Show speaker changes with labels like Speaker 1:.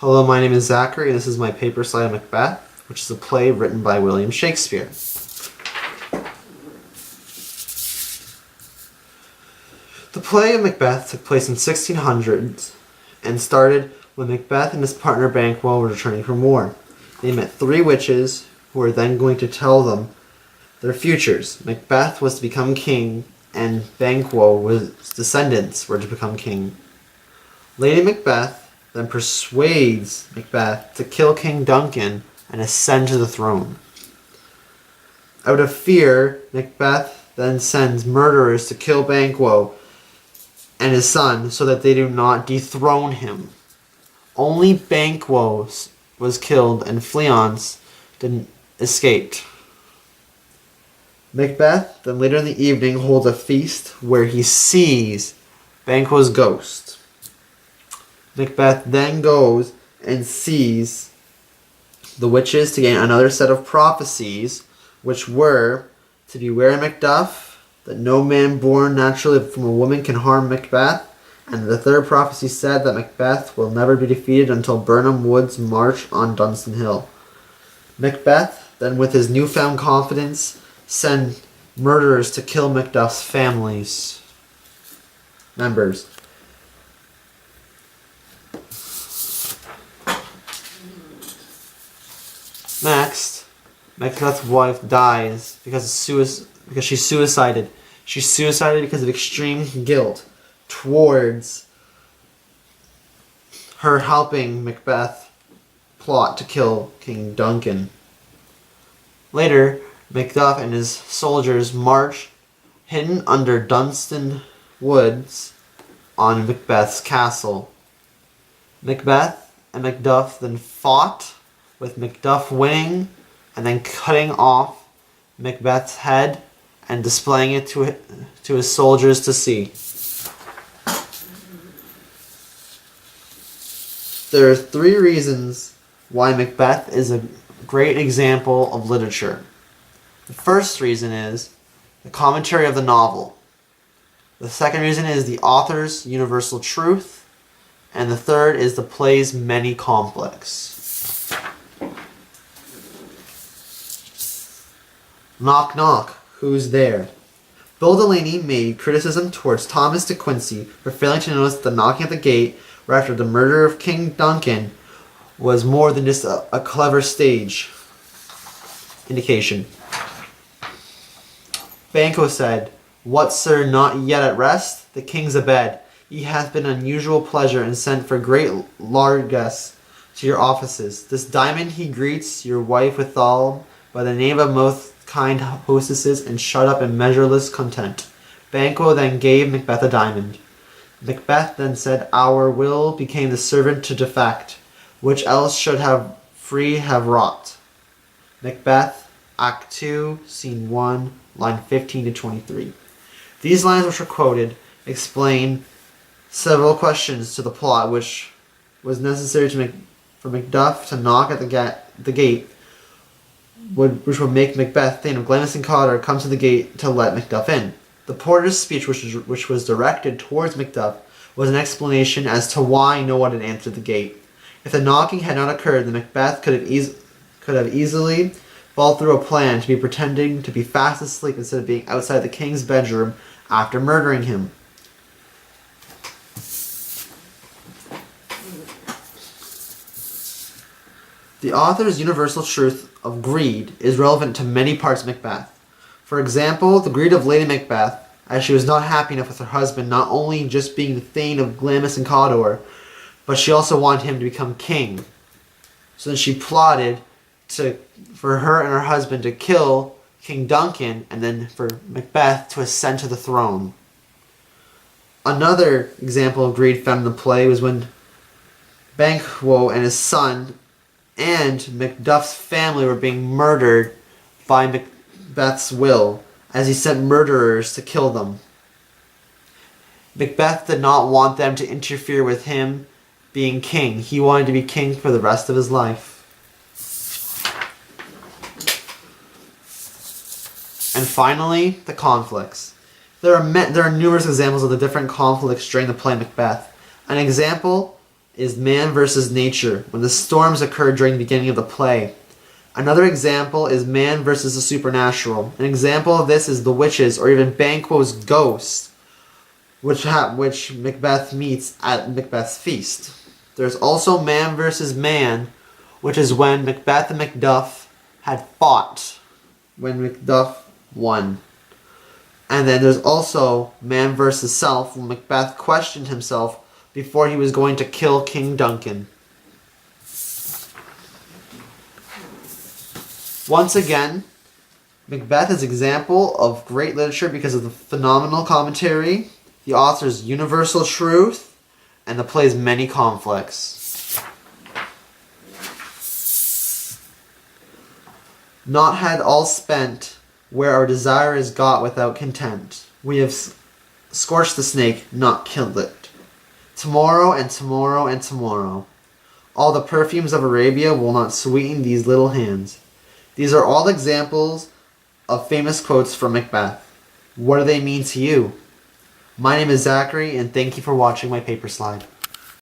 Speaker 1: Hello, my name is Zachary, and this is my paper slide of Macbeth, which is a play written by William Shakespeare. The play of Macbeth took place in 1600s and started when Macbeth and his partner Banquo were returning from war. They met three witches who were then going to tell them their futures. Macbeth was to become king, and Banquo's descendants were to become king. Lady Macbeth then persuades Macbeth to kill King Duncan and ascend to the throne. Out of fear, Macbeth then sends murderers to kill Banquo and his son so that they do not dethrone him. Only Banquo was killed and Fleance escaped. Macbeth then later in the evening holds a feast where he sees Banquo's ghost. Macbeth then goes and sees the witches to gain another set of prophecies, which were to beware Macduff, that no man born naturally from a woman can harm Macbeth, and the third prophecy said that Macbeth will never be defeated until Birnam Wood's march on Dunstan Hill. Macbeth then, with his newfound confidence, sent murderers to kill Macduff's family's members. Next, Macbeth's wife dies because she suicided. She suicided because of extreme guilt towards her helping Macbeth plot to kill King Duncan. Later, Macduff and his soldiers march hidden under Dunstan Woods on Macbeth's castle. Macbeth and Macduff then fought, with Macduff winning and then cutting off Macbeth's head and displaying it to his soldiers to see. There are three reasons why Macbeth is a great example of literature. The first reason is the commentary of the novel. The second reason is the author's universal truth. And the third is the play's many conflicts. Knock knock, who's there? Bill Delaney made criticism towards Thomas de Quincey for failing to notice that the knocking at the gate right after the murder of King Duncan was more than just a clever stage indication. Banquo said, "What, sir, not yet at rest? The king's abed. Ye hath been unusual pleasure and sent for great largesse to your offices. This diamond he greets your wife withal by the name of most kind hostesses and shut up in measureless content." Banquo then gave Macbeth a diamond. Macbeth then said, "Our will became the servant to defect, which else should have free have wrought." Macbeth, Act 2, Scene 1, line 15 to 23. These lines which were quoted explain several questions to the plot which was necessary for Macduff to knock at the gate, which would make Macbeth, Thane of Glamis and Cawdor, come to the gate to let Macduff in. The porter's speech, which was directed towards Macduff, was an explanation as to why no one had answered the gate. If the knocking had not occurred, then Macbeth could have easily followed through a plan to be pretending to be fast asleep instead of being outside the king's bedroom after murdering him. The author's universal truth of greed is relevant to many parts of Macbeth. For example, the greed of Lady Macbeth, as she was not happy enough with her husband not only just being the Thane of Glamis and Cawdor, but she also wanted him to become king. So then she plotted for her and her husband to kill King Duncan and then for Macbeth to ascend to the throne. Another example of greed found in the play was when Banquo and his son and Macduff's family were being murdered by Macbeth's will, as he sent murderers to kill them. Macbeth did not want them to interfere with him being king. He wanted to be king for the rest of his life. And finally, the conflicts. There are numerous examples of the different conflicts during the play Macbeth. An example is man versus nature, when the storms occurred during the beginning of the play. Another example is man versus the supernatural. An example of this is the witches, or even Banquo's ghost, which Macbeth meets at Macbeth's feast. There's also man versus man, which is when Macbeth and Macduff had fought, when Macduff won. And then there's also man versus self, when Macbeth questioned himself before he was going to kill King Duncan. Once again, Macbeth is an example of great literature because of the phenomenal commentary, the author's universal truth, and the play's many conflicts. Not had all spent, where our desire is got without content. We have scorched the snake, not killed it. Tomorrow and tomorrow and tomorrow. All the perfumes of Arabia will not sweeten these little hands. These are all examples of famous quotes from Macbeth. What do they mean to you? My name is Zachary, and thank you for watching my paper slide.